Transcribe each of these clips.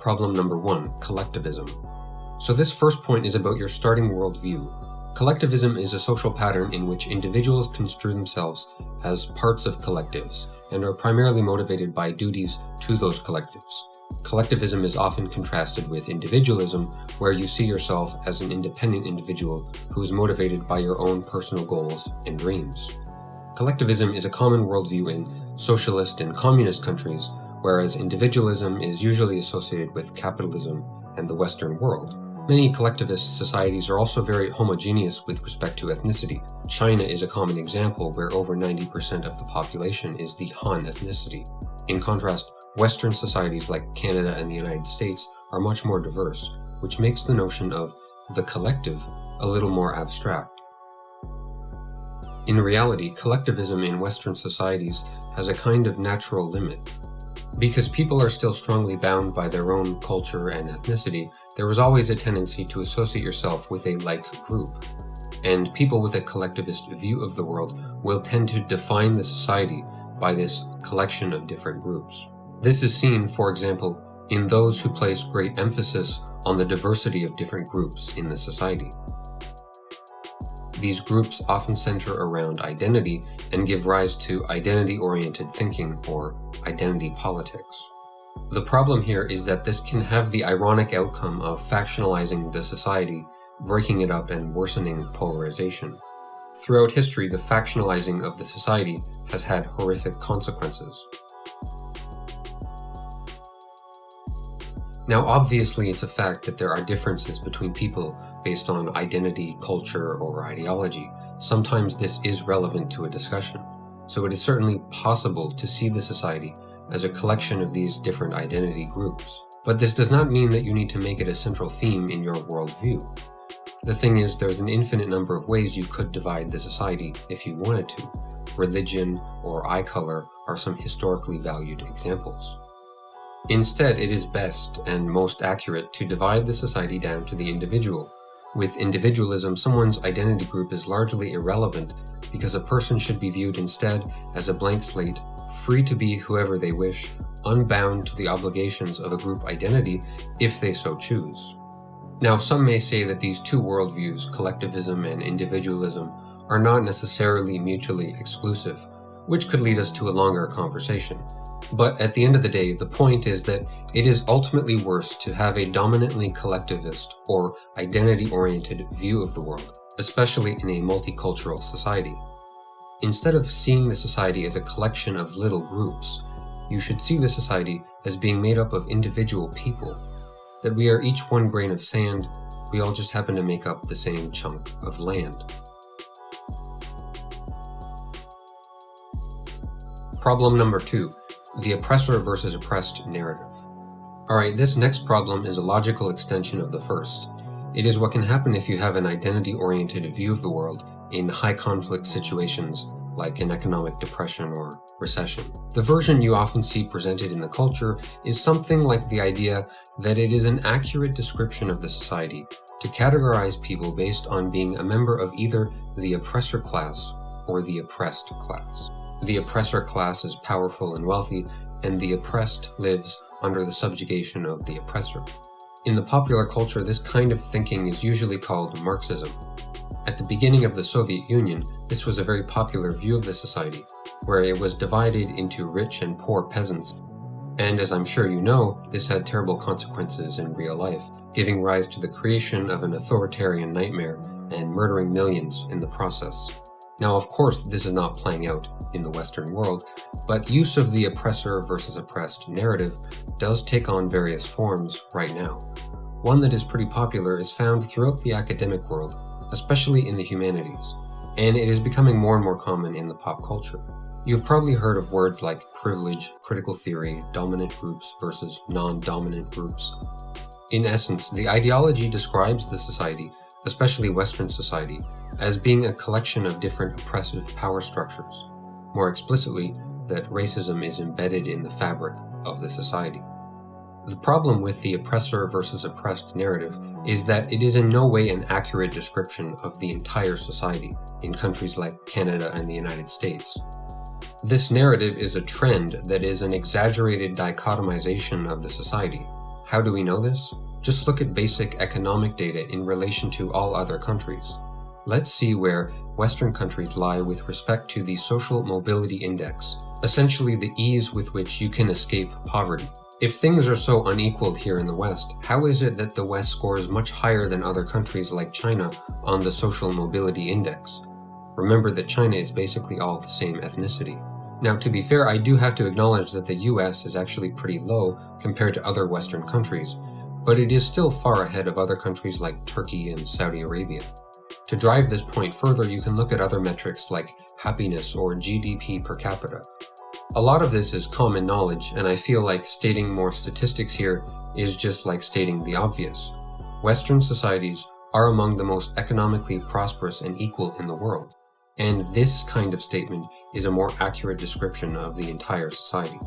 Problem number 1, collectivism. So this first point is about your starting worldview. Collectivism is a social pattern in which individuals construe themselves as parts of collectives and are primarily motivated by duties to those collectives. Collectivism is often contrasted with individualism, where you see yourself as an independent individual who is motivated by your own personal goals and dreams. Collectivism is a common worldview in socialist and communist countries, whereas individualism is usually associated with capitalism and the Western world. Many collectivist societies are also very homogeneous with respect to ethnicity. China is a common example where over 90% of the population is the Han ethnicity. In contrast, Western societies like Canada and the United States are much more diverse, which makes the notion of the collective a little more abstract. In reality, collectivism in Western societies has a kind of natural limit. Because people are still strongly bound by their own culture and ethnicity, there is always a tendency to associate yourself with a like group. And people with a collectivist view of the world will tend to define the society by this collection of different groups. This is seen, for example, in those who place great emphasis on the diversity of different groups in the society. These groups often center around identity and give rise to identity-oriented thinking or identity politics. The problem here is that this can have the ironic outcome of factionalizing the society, breaking it up and worsening polarization. Throughout history, the factionalizing of the society has had horrific consequences. Now, obviously, it's a fact that there are differences between people based on identity, culture, or ideology. Sometimes this is relevant to a discussion. So it is certainly possible to see the society as a collection of these different identity groups. But this does not mean that you need to make it a central theme in your worldview. The thing is, there's an infinite number of ways you could divide the society if you wanted to. Religion or eye color are some historically valued examples. Instead, it is best and most accurate to divide the society down to the individual. With individualism, someone's identity group is largely irrelevant because a person should be viewed instead as a blank slate, free to be whoever they wish, unbound to the obligations of a group identity if they so choose. Now, some may say that these two worldviews, collectivism and individualism, are not necessarily mutually exclusive, which could lead us to a longer conversation. But at the end of the day, the point is that it is ultimately worse to have a dominantly collectivist or identity-oriented view of the world, especially in a multicultural society. Instead of seeing the society as a collection of little groups, you should see the society as being made up of individual people, that we are each one grain of sand, we all just happen to make up the same chunk of land. Problem number 2. The oppressor versus oppressed narrative. Alright, this next problem is a logical extension of the first. It is what can happen if you have an identity-oriented view of the world in high-conflict situations like an economic depression or recession. The version you often see presented in the culture is something like the idea that it is an accurate description of the society to categorize people based on being a member of either the oppressor class or the oppressed class. The oppressor class is powerful and wealthy, and the oppressed lives under the subjugation of the oppressor. In the popular culture, this kind of thinking is usually called Marxism. At the beginning of the Soviet Union, this was a very popular view of the society, where it was divided into rich and poor peasants. And as I'm sure you know, this had terrible consequences in real life, giving rise to the creation of an authoritarian nightmare and murdering millions in the process. Now, of course, this is not playing out in the Western world, but use of the oppressor versus oppressed narrative does take on various forms right now. One that is pretty popular is found throughout the academic world, especially in the humanities, and it is becoming more and more common in the pop culture. You've probably heard of words like privilege, critical theory, dominant groups versus non-dominant groups. In essence, the ideology describes the society, especially Western society, as being a collection of different oppressive power structures. More explicitly, that racism is embedded in the fabric of the society. The problem with the oppressor versus oppressed narrative is that it is in no way an accurate description of the entire society in countries like Canada and the United States. This narrative is a trend that is an exaggerated dichotomization of the society. How do we know this? Just look at basic economic data in relation to all other countries. Let's see where Western countries lie with respect to the Social Mobility Index, essentially the ease with which you can escape poverty. If things are so unequal here in the West, how is it that the West scores much higher than other countries like China on the Social Mobility Index? Remember that China is basically all the same ethnicity. Now, to be fair, I do have to acknowledge that the US is actually pretty low compared to other Western countries, but it is still far ahead of other countries like Turkey and Saudi Arabia. To drive this point further, you can look at other metrics like happiness or GDP per capita. A lot of this is common knowledge, and I feel like stating more statistics here is just like stating the obvious. Western societies are among the most economically prosperous and equal in the world, and this kind of statement is a more accurate description of the entire society.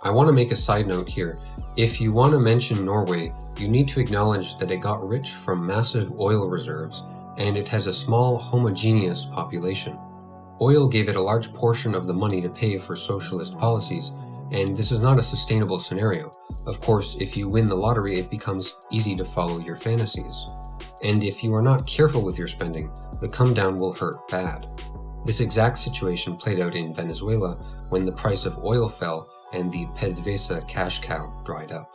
I want to make a side note here. If you want to mention Norway, you need to acknowledge that it got rich from massive oil reserves, and it has a small, homogeneous population. Oil gave it a large portion of the money to pay for socialist policies, and this is not a sustainable scenario. Of course, if you win the lottery, it becomes easy to follow your fantasies. And if you are not careful with your spending, the come down will hurt bad. This exact situation played out in Venezuela when the price of oil fell and the PDVSA cash cow dried up.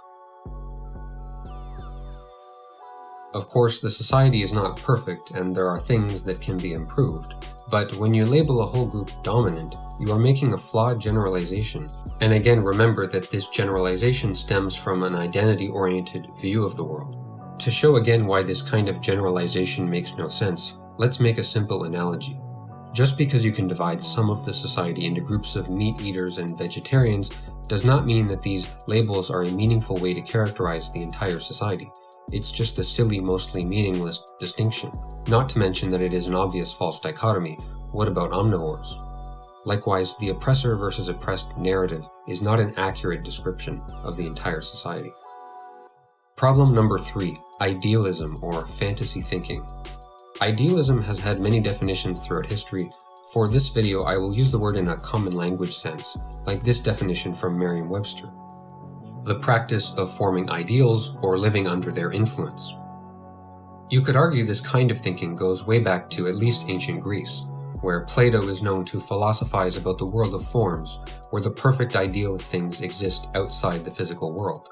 Of course, the society is not perfect and there are things that can be improved, but when you label a whole group dominant, you are making a flawed generalization. And again, remember that this generalization stems from an identity-oriented view of the world. To show again why this kind of generalization makes no sense, let's make a simple analogy. Just because you can divide some of the society into groups of meat eaters and vegetarians does not mean that these labels are a meaningful way to characterize the entire society. It's just a silly, mostly meaningless distinction. Not to mention that it is an obvious false dichotomy. What about omnivores? Likewise, the oppressor versus oppressed narrative is not an accurate description of the entire society. Problem number 3, idealism or fantasy thinking. Idealism has had many definitions throughout history. For this video, I will use the word in a common language sense, like this definition from Merriam-Webster: the practice of forming ideals or living under their influence. You could argue this kind of thinking goes way back to at least ancient Greece, where Plato is known to philosophize about the world of forms, where the perfect ideal of things exist outside the physical world.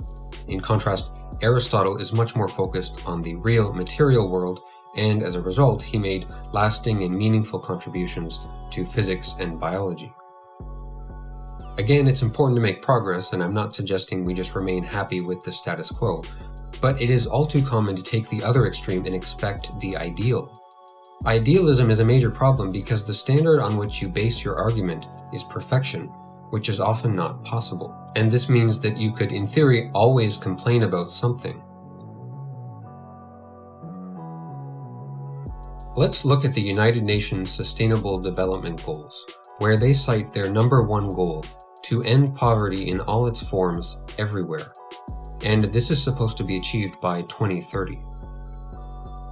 In contrast, Aristotle is much more focused on the real material world, and as a result, he made lasting and meaningful contributions to physics and biology. Again, it's important to make progress, and I'm not suggesting we just remain happy with the status quo, but it is all too common to take the other extreme and expect the ideal. Idealism is a major problem because the standard on which you base your argument is perfection, which is often not possible. And this means that you could, in theory, always complain about something. Let's look at the United Nations Sustainable Development Goals, where they cite their number one goal: to end poverty in all its forms everywhere. And this is supposed to be achieved by 2030.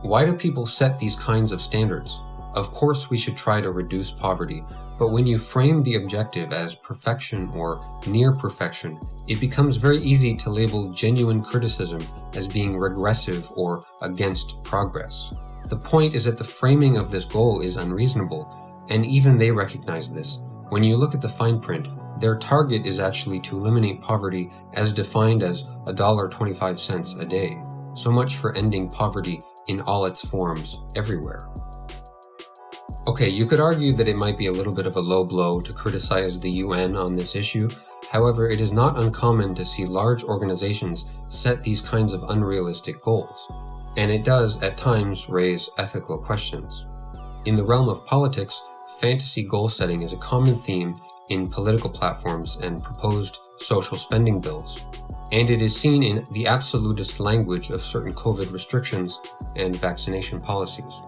Why do people set these kinds of standards? Of course, we should try to reduce poverty, but when you frame the objective as perfection or near perfection, it becomes very easy to label genuine criticism as being regressive or against progress. The point is that the framing of this goal is unreasonable, and even they recognize this. When you look at the fine print, their target is actually to eliminate poverty as defined as $1.25 a day. So much for ending poverty in all its forms everywhere. Okay, you could argue that it might be a little bit of a low blow to criticize the UN on this issue. However, it is not uncommon to see large organizations set these kinds of unrealistic goals, and it does at times raise ethical questions. In the realm of politics, fantasy goal setting is a common theme in political platforms and proposed social spending bills, and it is seen in the absolutist language of certain COVID restrictions and vaccination policies.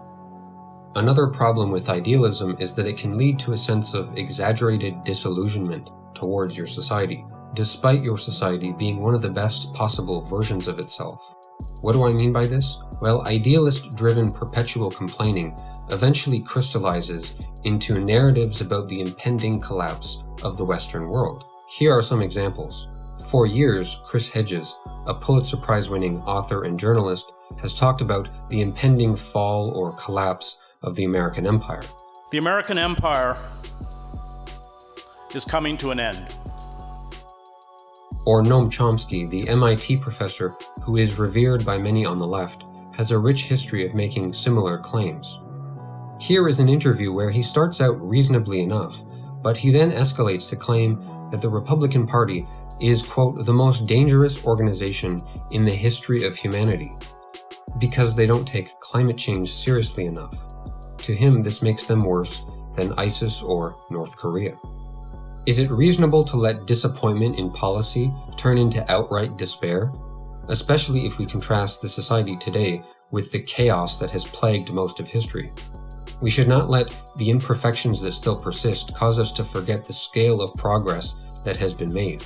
Another problem with idealism is that it can lead to a sense of exaggerated disillusionment towards your society, despite your society being one of the best possible versions of itself. What do I mean by this? Well, idealist-driven perpetual complaining eventually crystallizes into narratives about the impending collapse of the Western world. Here are some examples. For years, Chris Hedges, a Pulitzer Prize-winning author and journalist, has talked about the impending fall or collapse of the American empire. The American empire is coming to an end. Or Noam Chomsky, the MIT professor who is revered by many on the left, has a rich history of making similar claims. Here is an interview where he starts out reasonably enough, but he then escalates to claim that the Republican Party is, quote, the most dangerous organization in the history of humanity, because they don't take climate change seriously enough. To him, this makes them worse than ISIS or North Korea. Is it reasonable to let disappointment in policy turn into outright despair? Especially if we contrast the society today with the chaos that has plagued most of history. We should not let the imperfections that still persist cause us to forget the scale of progress that has been made.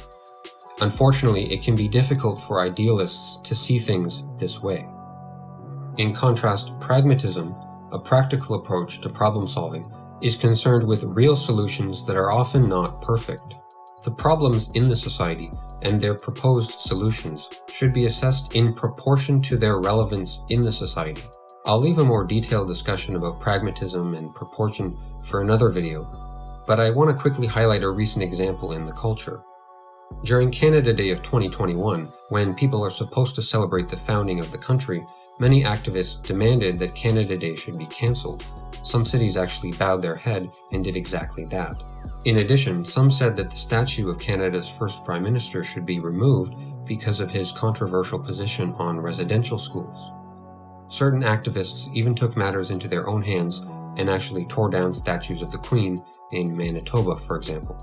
Unfortunately, it can be difficult for idealists to see things this way. In contrast, pragmatism, a practical approach to problem solving, is concerned with real solutions that are often not perfect. The problems in the society and their proposed solutions should be assessed in proportion to their relevance in the society. I'll leave a more detailed discussion about pragmatism and proportion for another video, but I want to quickly highlight a recent example in the culture. During Canada Day of 2021, when people are supposed to celebrate the founding of the country, many activists demanded that Canada Day should be cancelled. Some cities actually bowed their head and did exactly that. In addition, some said that the statue of Canada's first Prime Minister should be removed because of his controversial position on residential schools. Certain activists even took matters into their own hands and actually tore down statues of the Queen in Manitoba, for example.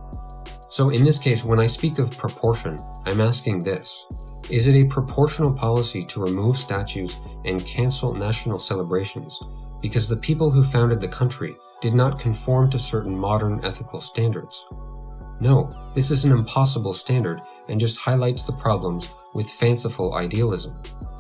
So in this case, when I speak of proportion, I'm asking this. Is it a proportional policy to remove statues and cancel national celebrations because the people who founded the country did not conform to certain modern ethical standards? No, this is an impossible standard and just highlights the problems with fanciful idealism.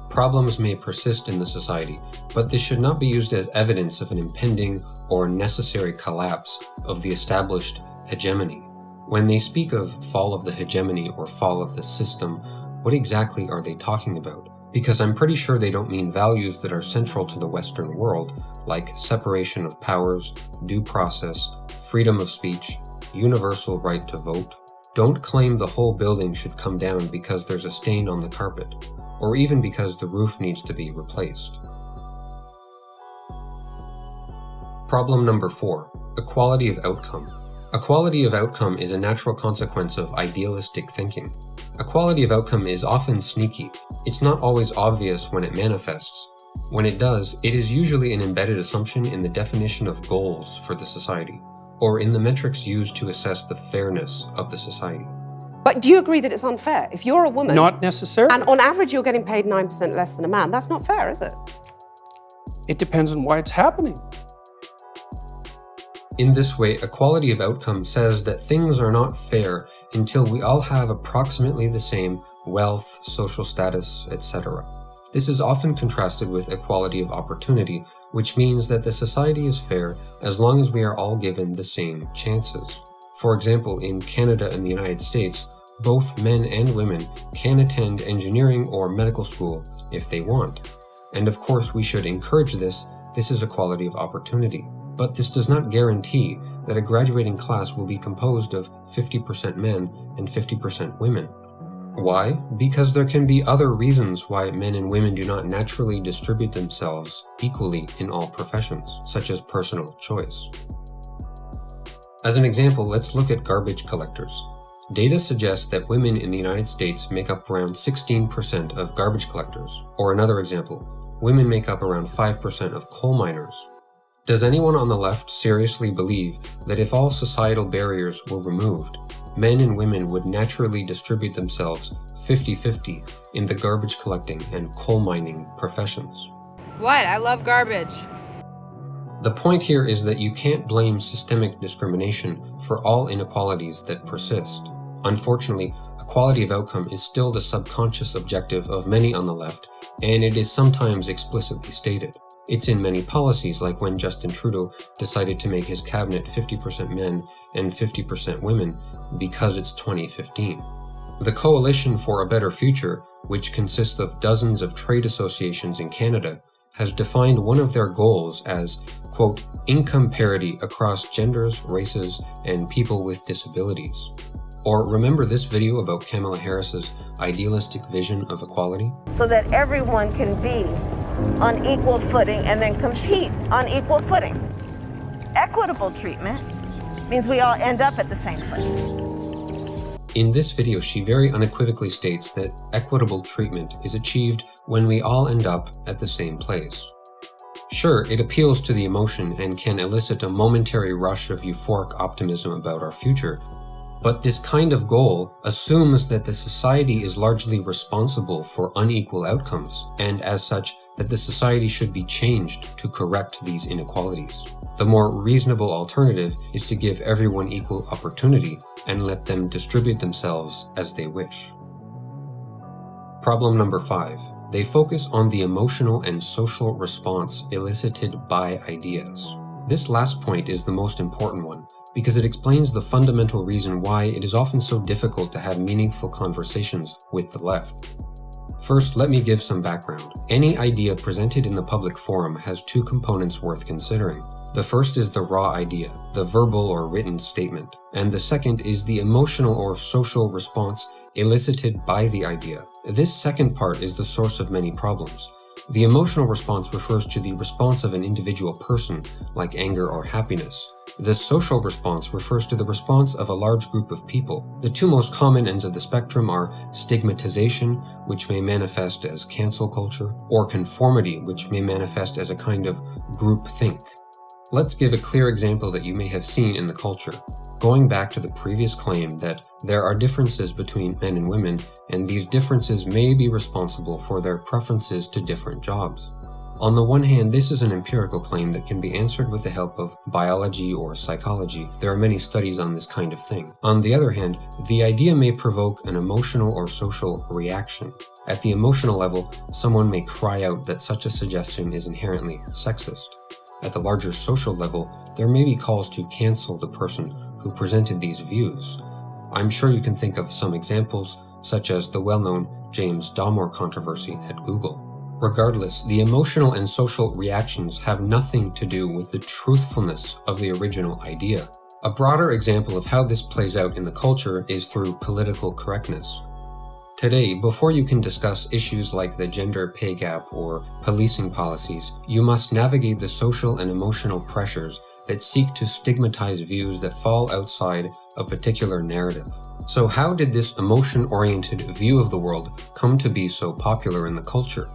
Problems may persist in the society, but this should not be used as evidence of an impending or necessary collapse of the established hegemony. When they speak of fall of the hegemony or fall of the system, what exactly are they talking about? Because I'm pretty sure they don't mean values that are central to the Western world, like separation of powers, due process, freedom of speech, universal right to vote. Don't claim the whole building should come down because there's a stain on the carpet, or even because the roof needs to be replaced. Problem number 4, equality of outcome. Equality of outcome is a natural consequence of idealistic thinking. Equality of outcome is often sneaky. It's not always obvious when it manifests. When it does, it is usually an embedded assumption in the definition of goals for the society, or in the metrics used to assess the fairness of the society. But do you agree that it's unfair? If you're a woman... Not necessarily. And on average you're getting paid 9% less than a man, that's not fair, is it? It depends on why it's happening. In this way, equality of outcome says that things are not fair until we all have approximately the same wealth, social status, etc. This is often contrasted with equality of opportunity, which means that the society is fair as long as we are all given the same chances. For example, in Canada and the United States, both men and women can attend engineering or medical school if they want. And of course, we should encourage this. This is equality of opportunity. But this does not guarantee that a graduating class will be composed of 50% men and 50% women. Why? Because there can be other reasons why men and women do not naturally distribute themselves equally in all professions, such as personal choice. As an example, let's look at garbage collectors. Data suggests that women in the United States make up around 16% of garbage collectors. Or another example, women make up around 5% of coal miners. Does anyone on the left seriously believe that if all societal barriers were removed, men and women would naturally distribute themselves 50-50 in the garbage collecting and coal mining professions? What? I love garbage. The point here is that you can't blame systemic discrimination for all inequalities that persist. Unfortunately, equality of outcome is still the subconscious objective of many on the left, and it is sometimes explicitly stated. It's in many policies, like when Justin Trudeau decided to make his cabinet 50% men and 50% women because it's 2015. The Coalition for a Better Future, which consists of dozens of trade associations in Canada, has defined one of their goals as, quote, income parity across genders, races, and people with disabilities. Or remember this video about Kamala Harris's idealistic vision of equality? So that everyone can be on equal footing and then compete on equal footing. Equitable treatment means we all end up at the same place. In this video, she very unequivocally states that equitable treatment is achieved when we all end up at the same place. Sure, it appeals to the emotion and can elicit a momentary rush of euphoric optimism about our future, but this kind of goal assumes that the society is largely responsible for unequal outcomes, and as such, that the society should be changed to correct these inequalities. The more reasonable alternative is to give everyone equal opportunity and let them distribute themselves as they wish. Problem number 5. They focus on the emotional and social response elicited by ideas. This last point is the most important one, because it explains the fundamental reason why it is often so difficult to have meaningful conversations with the left. First, let me give some background. Any idea presented in the public forum has two components worth considering. The first is the raw idea, the verbal or written statement, and the second is the emotional or social response elicited by the idea. This second part is the source of many problems. The emotional response refers to the response of an individual person, like anger or happiness. The social response refers to the response of a large group of people. The two most common ends of the spectrum are stigmatization, which may manifest as cancel culture, or conformity, which may manifest as a kind of groupthink. Let's give a clear example that you may have seen in the culture. Going back to the previous claim that there are differences between men and women, and these differences may be responsible for their preferences to different jobs. On the one hand, this is an empirical claim that can be answered with the help of biology or psychology. There are many studies on this kind of thing. On the other hand, the idea may provoke an emotional or social reaction. At the emotional level, someone may cry out that such a suggestion is inherently sexist. At the larger social level, there may be calls to cancel the person who presented these views. I'm sure you can think of some examples, such as the well-known James Damore controversy at Google. Regardless, the emotional and social reactions have nothing to do with the truthfulness of the original idea. A broader example of how this plays out in the culture is through political correctness. Today, before you can discuss issues like the gender pay gap or policing policies, you must navigate the social and emotional pressures that seek to stigmatize views that fall outside a particular narrative. So how did this emotion-oriented view of the world come to be so popular in the culture?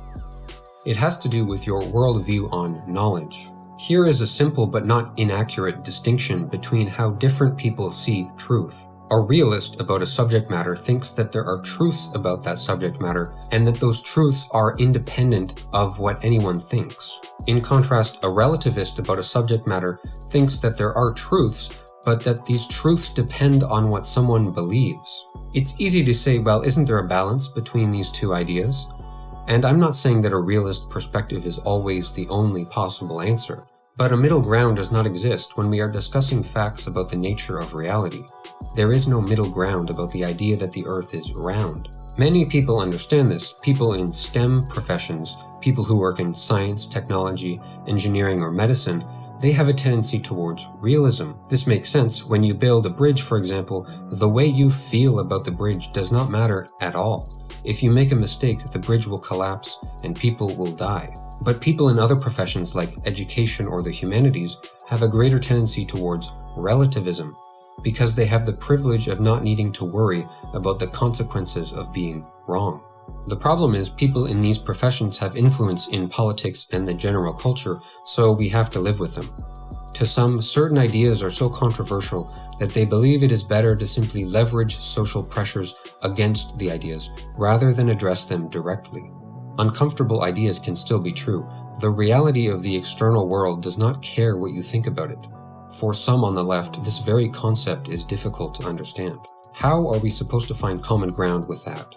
It has to do with your worldview on knowledge. Here is a simple but not inaccurate distinction between how different people see truth. A realist about a subject matter thinks that there are truths about that subject matter and that those truths are independent of what anyone thinks. In contrast, a relativist about a subject matter thinks that there are truths, but that these truths depend on what someone believes. It's easy to say, well, isn't there a balance between these two ideas? And I'm not saying that a realist perspective is always the only possible answer, but a middle ground does not exist when we are discussing facts about the nature of reality. There is no middle ground about the idea that the Earth is round. Many people understand this, people in STEM professions, people who work in science, technology, engineering, or medicine. They have a tendency towards realism. This makes sense. When you build a bridge, for example, the way you feel about the bridge does not matter at all. If you make a mistake, the bridge will collapse and people will die. But people in other professions like education or the humanities have a greater tendency towards relativism because they have the privilege of not needing to worry about the consequences of being wrong. The problem is people in these professions have influence in politics and the general culture, so we have to live with them. To some, certain ideas are so controversial that they believe it is better to simply leverage social pressures against the ideas rather than address them directly. Uncomfortable ideas can still be true. The reality of the external world does not care what you think about it. For some on the left, this very concept is difficult to understand. How are we supposed to find common ground with that?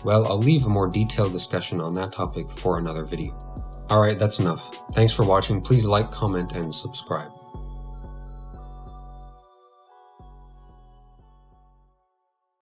Well, I'll leave a more detailed discussion on that topic for another video. Alright, that's enough. Thanks for watching. Please like, comment, and subscribe.